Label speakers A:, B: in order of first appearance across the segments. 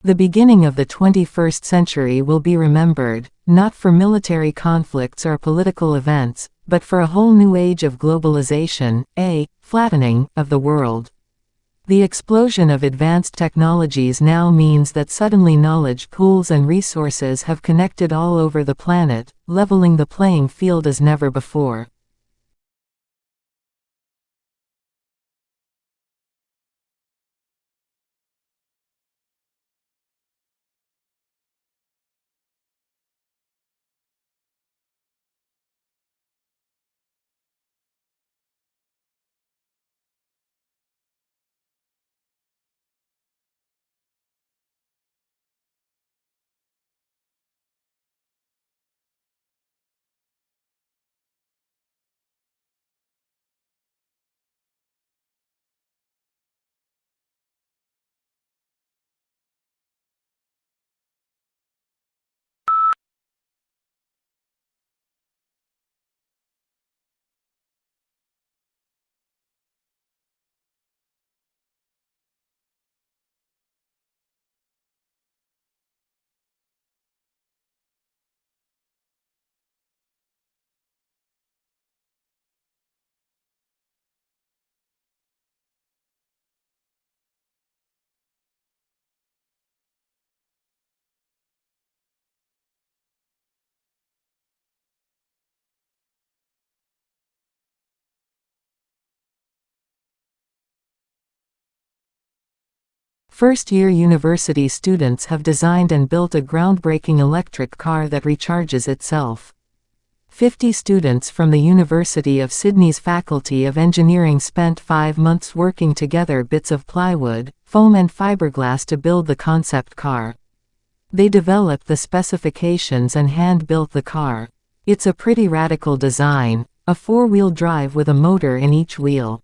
A: The beginning of the 21st century will be remembered, not for military conflicts or political events, but for a whole new age of globalization, a flattening of the world. The explosion of advanced technologies now means that suddenly knowledge pools and resources have connected all over the planet, leveling the playing field as never before. First-year university students have designed and built a groundbreaking electric car that recharges itself. 50 students from the University of Sydney's Faculty of Engineering spent 5 months working together bits of plywood, foam and fiberglass to build the concept car. They developed the specifications and hand-built the car. It's a pretty radical design, a 4-wheel drive with a motor in each wheel.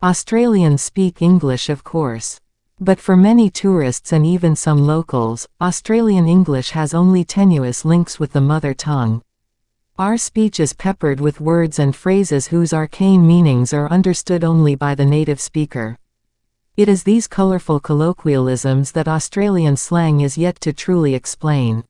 A: Australians speak English, of course. But for many tourists and even some locals, Australian English has only tenuous links with the mother tongue. Our speech is peppered with words and phrases whose arcane meanings are understood only by the native speaker. It is these colorful colloquialisms that Australian slang is yet to truly explain.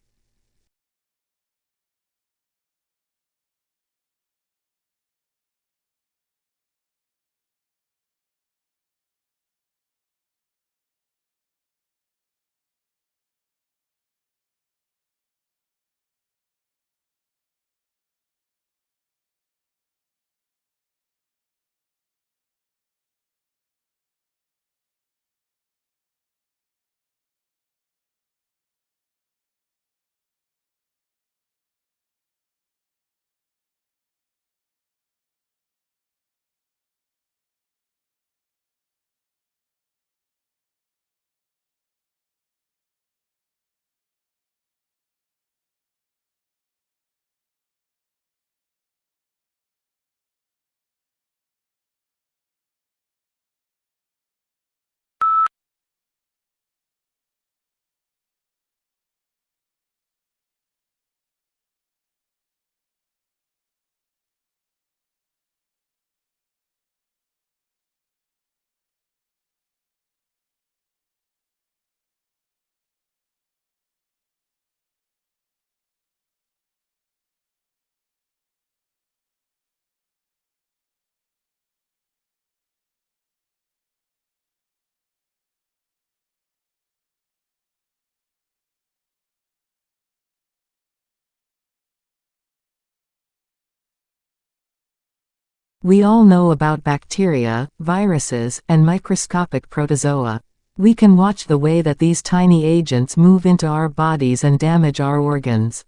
A: We all know about bacteria, viruses, and microscopic protozoa. We can watch the way that these tiny agents move into our bodies and damage our organs.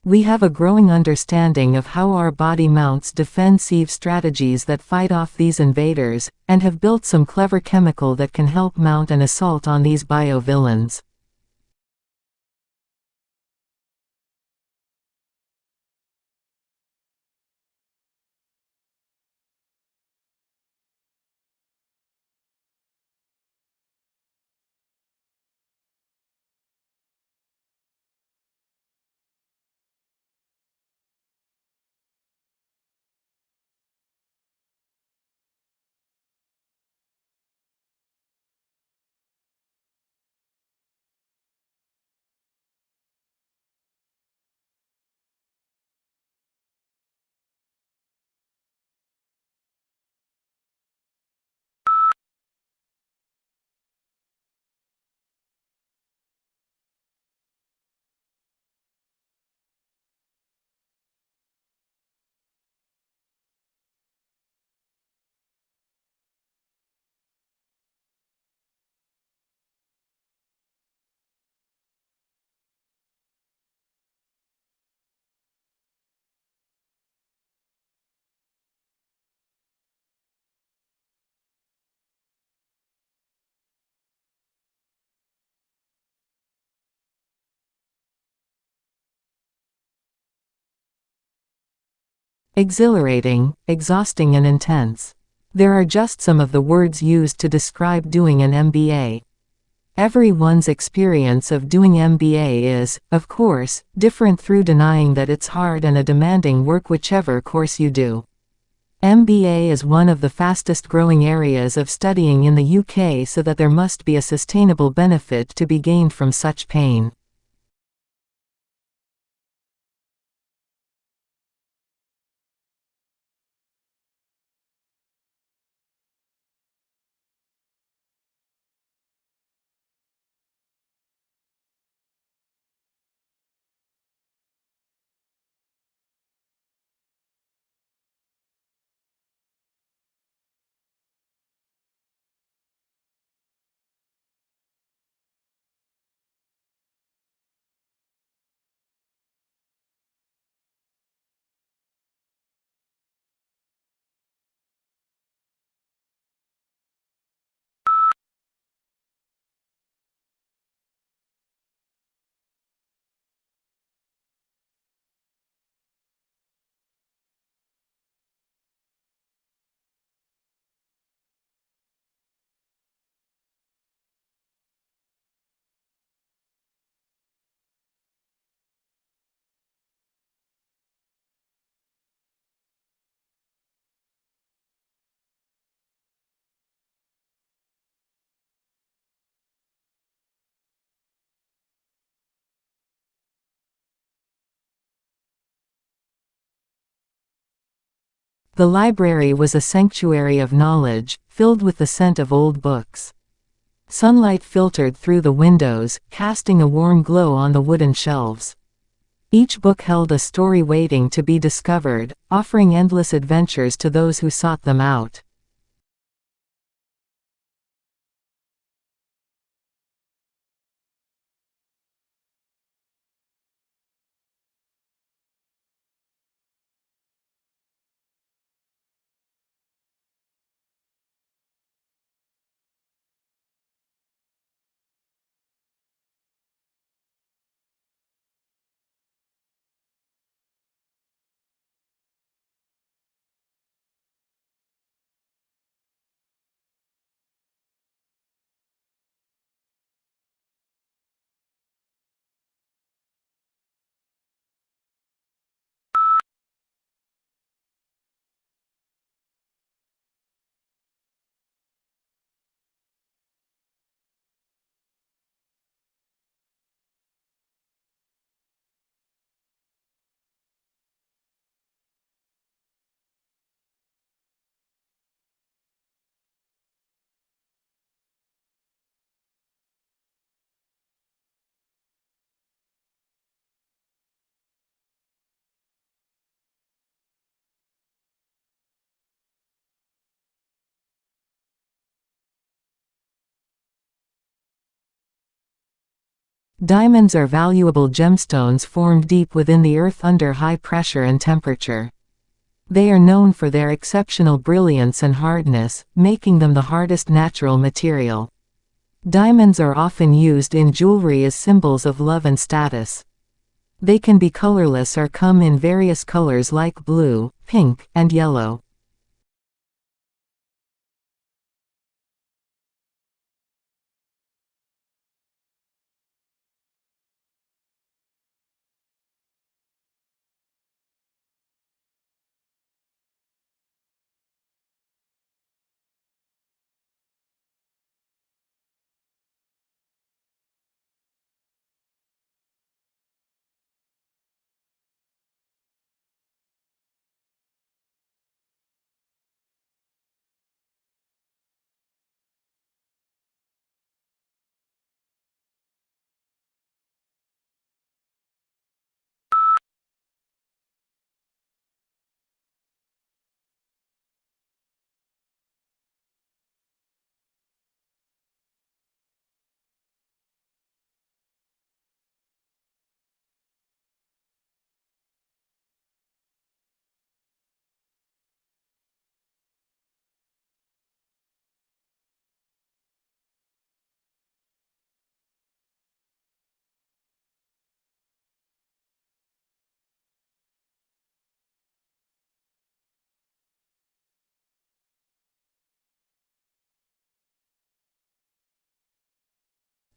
A: We have a growing understanding of how our body mounts defensive strategies that fight off these invaders, and have built some clever chemical that can help mount an assault on these bio-villains. Exhilarating, exhausting and intense. There are just some of the words used to describe doing an MBA. Everyone's experience of doing MBA is, of course, different through denying that it's hard and a demanding work whichever course you do. MBA is one of the fastest growing areas of studying in the UK, so that there must be a sustainable benefit to be gained from such pain. The library was a sanctuary of knowledge, filled with the scent of old books. Sunlight filtered through the windows, casting a warm glow on the wooden shelves. Each book held a story waiting to be discovered, offering endless adventures to those who sought them out. Diamonds are valuable gemstones formed deep within the earth under high pressure and temperature. They are known for their exceptional brilliance and hardness, making them the hardest natural material. Diamonds are often used in jewelry as symbols of love and status. They can be colorless or come in various colors like blue, pink, and yellow.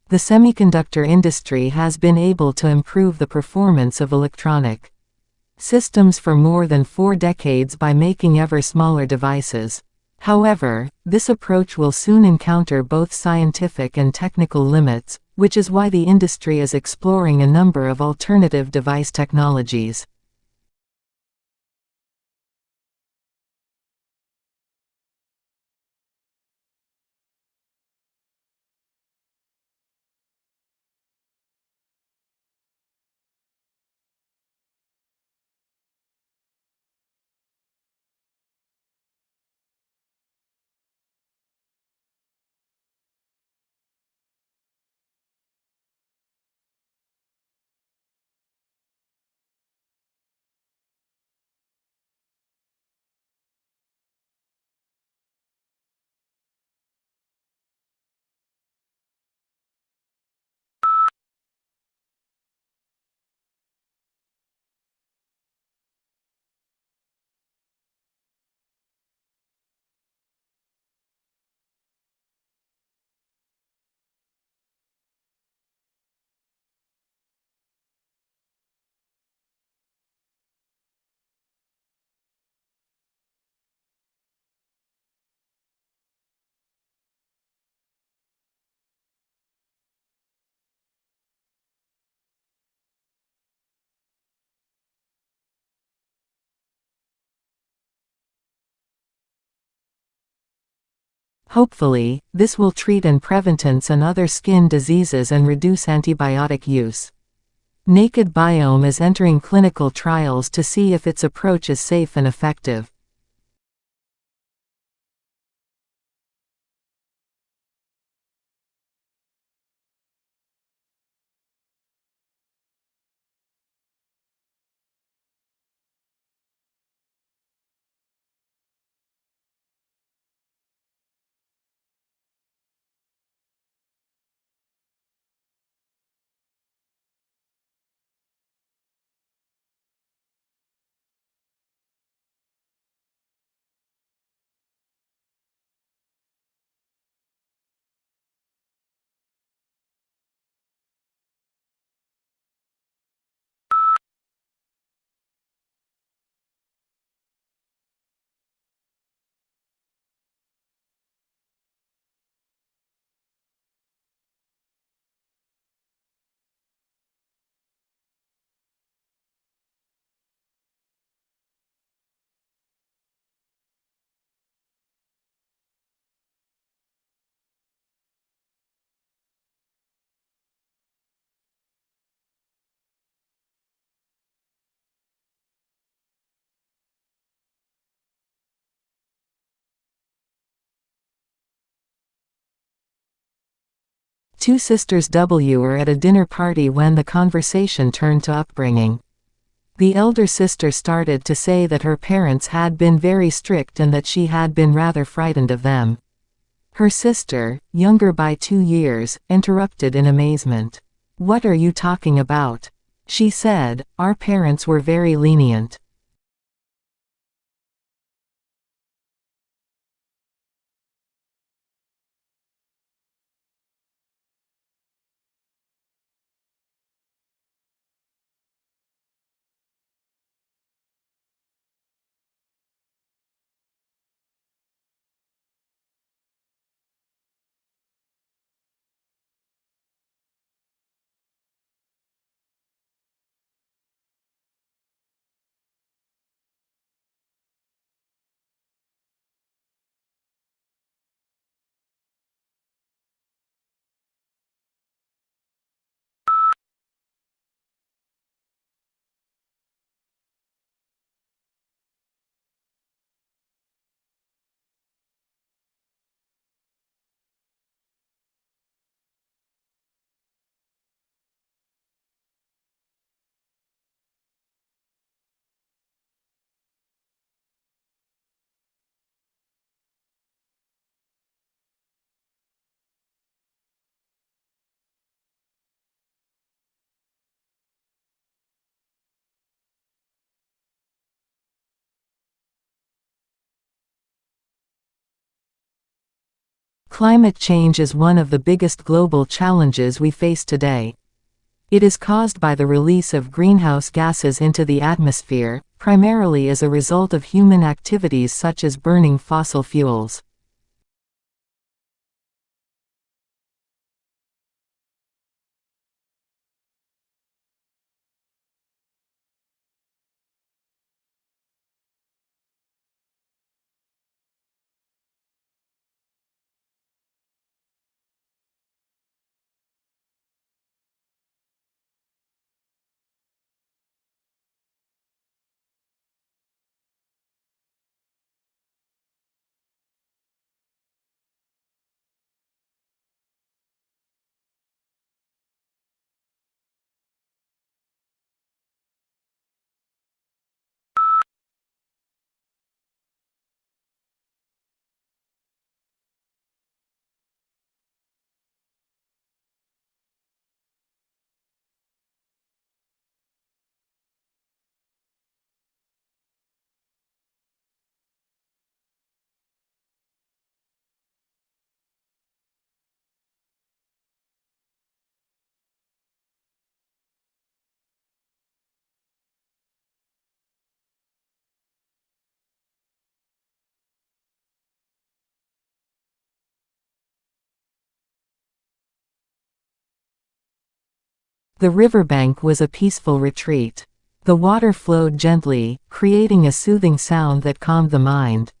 A: The semiconductor industry has been able to improve the performance of electronic systems for more than 4 decades by making ever smaller devices. However, this approach will soon encounter both scientific and technical limits, which is why the industry is exploring a number of alternative device technologies. Hopefully, this will treat and preventants and other skin diseases and reduce antibiotic use. Naked Biome is entering clinical trials to see if its approach is safe and effective. Two sisters W are at a dinner party when the conversation turned to upbringing. The elder sister started to say that her parents had been very strict and that she had been rather frightened of them. Her sister, younger by 2 years, interrupted in amazement. "What are you talking about?" She said, "Our parents were very lenient." Climate change is one of the biggest global challenges we face today. It is caused by the release of greenhouse gases into the atmosphere, primarily as a result of human activities such as burning fossil fuels. The riverbank was a peaceful retreat. The water flowed gently, creating a soothing sound that calmed the mind.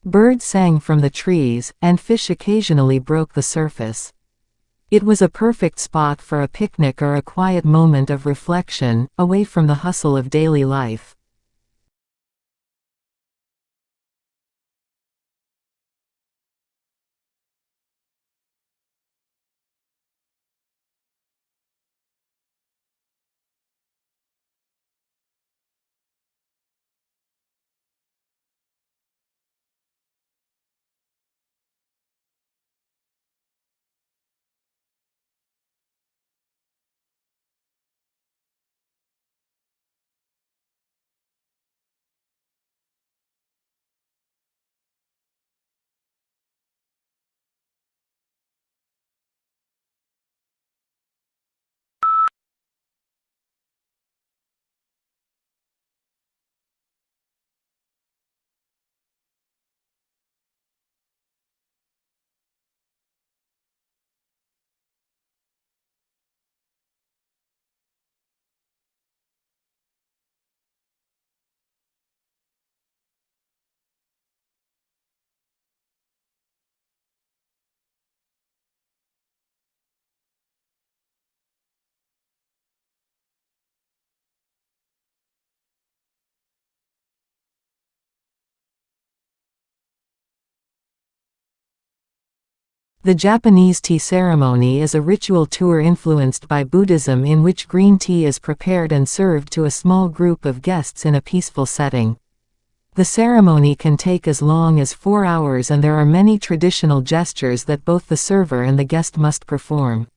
A: Birds sang from the trees, and fish occasionally broke the surface. It was a perfect spot for a picnic or a quiet moment of reflection, away from the hustle of daily life. The Japanese tea ceremony is a ritual tour influenced by Buddhism in which green tea is prepared and served to a small group of guests in a peaceful setting. The ceremony can take as long as 4 hours, and there are many traditional gestures that both the server and the guest must perform.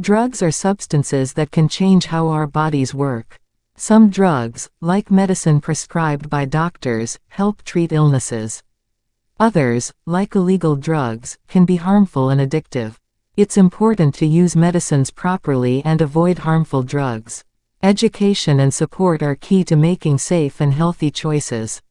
A: Drugs are substances that can change how our bodies work. Some drugs, like medicine prescribed by doctors, help treat illnesses. Others, like illegal drugs, can be harmful and addictive. It's important to use medicines properly and avoid harmful drugs. Education and support are key to making safe and healthy choices.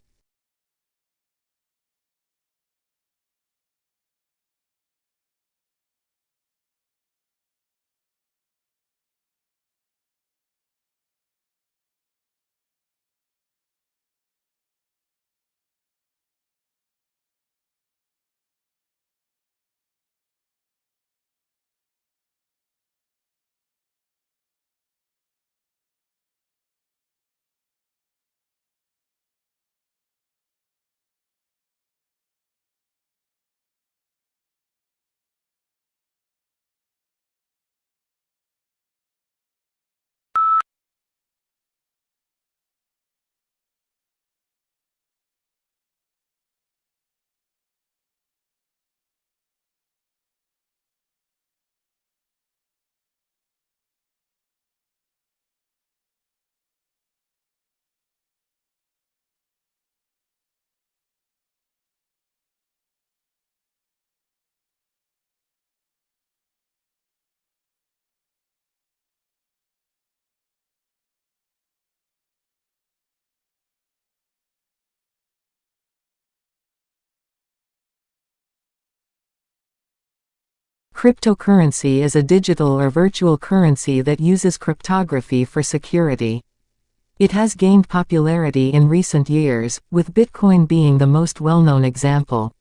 A: Cryptocurrency is a digital or virtual currency that uses cryptography for security. It has gained popularity in recent years, with Bitcoin being the most well-known example.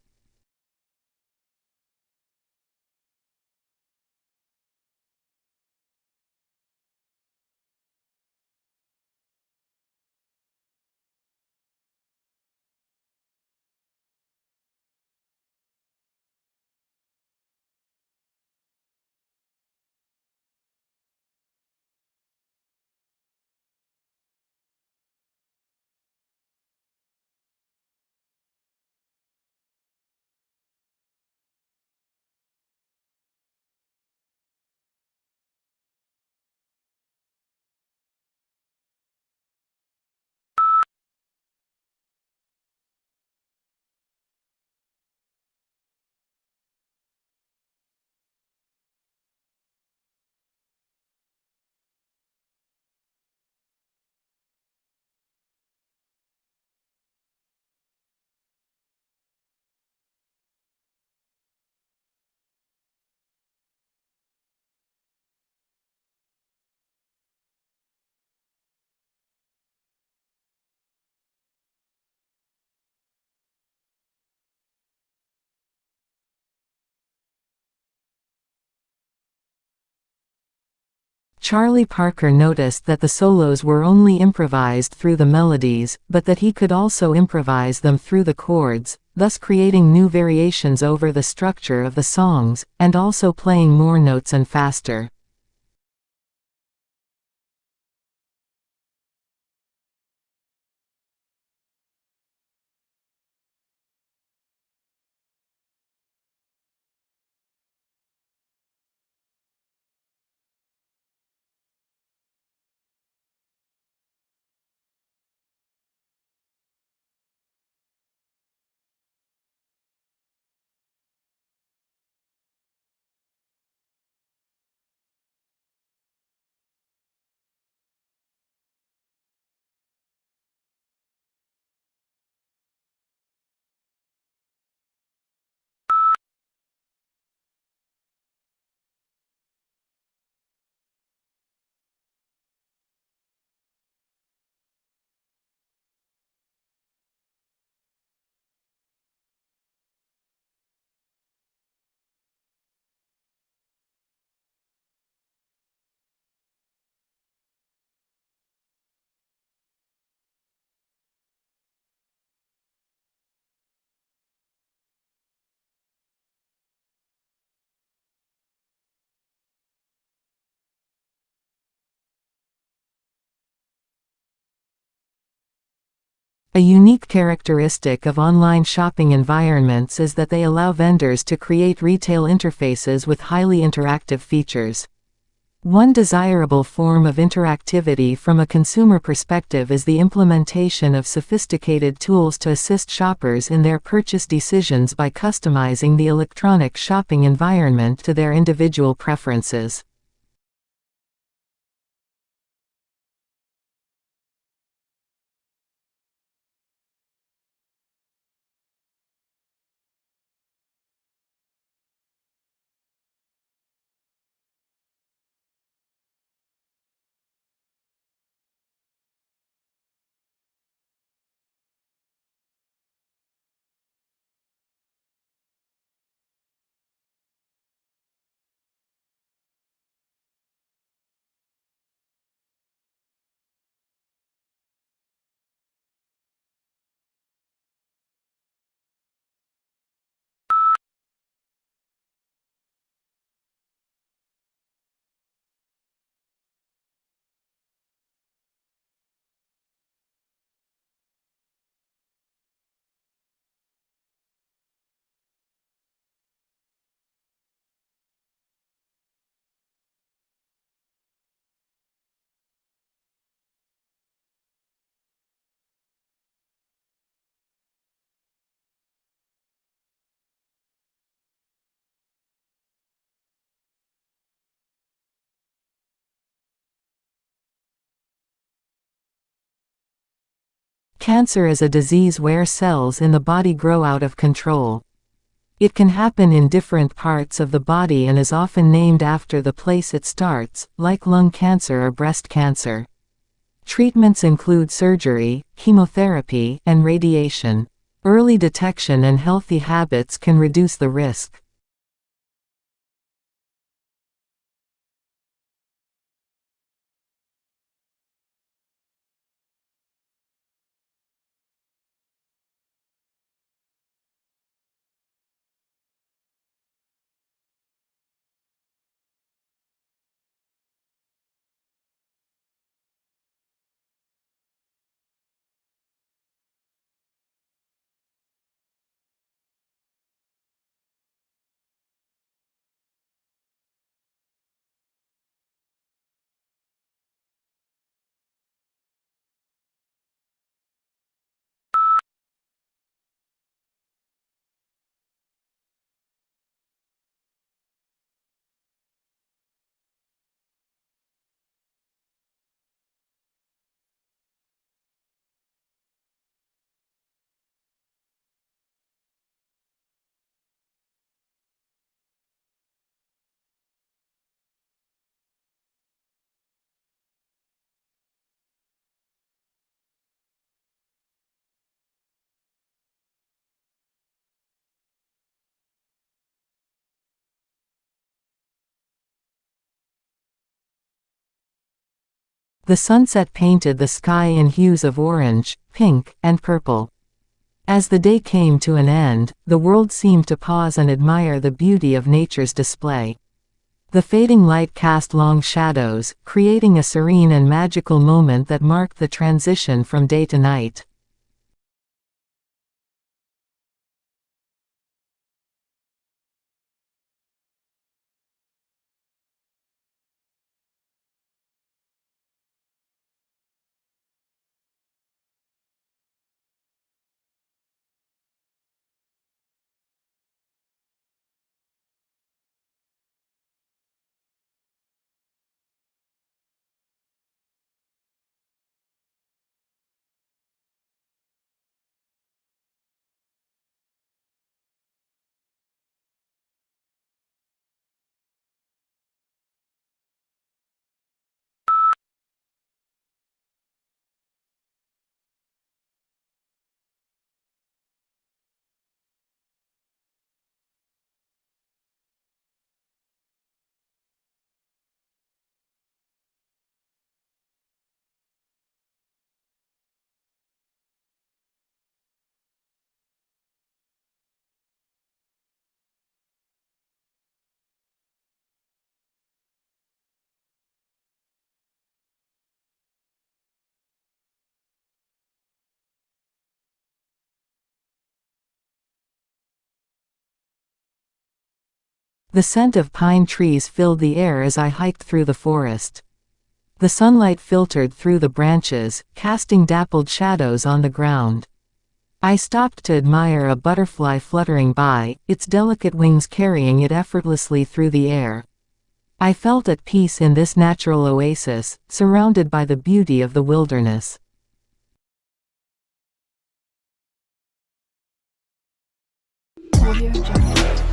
A: Charlie Parker noticed that the solos were only improvised through the melodies, but that he could also improvise them through the chords, thus creating new variations over the structure of the songs, and also playing more notes and faster. A unique characteristic of online shopping environments is that they allow vendors to create retail interfaces with highly interactive features. One desirable form of interactivity from a consumer perspective is the implementation of sophisticated tools to assist shoppers in their purchase decisions by customizing the electronic shopping environment to their individual preferences. Cancer is a disease where cells in the body grow out of control. It can happen in different parts of the body and is often named after the place it starts, like lung cancer or breast cancer. Treatments include surgery, chemotherapy, and radiation. Early detection and healthy habits can reduce the risk. The sunset painted the sky in hues of orange, pink, and purple. As the day came to an end, the world seemed to pause and admire the beauty of nature's display. The fading light cast long shadows, creating a serene and magical moment that marked the transition from day to night. The scent of pine trees filled the air as I hiked through the forest. The sunlight filtered through the branches, casting dappled shadows on the ground. I stopped to admire a butterfly fluttering by, its delicate wings carrying it effortlessly through the air. I felt at peace in this natural oasis, surrounded by the beauty of the wilderness.
B: Audio Jungle.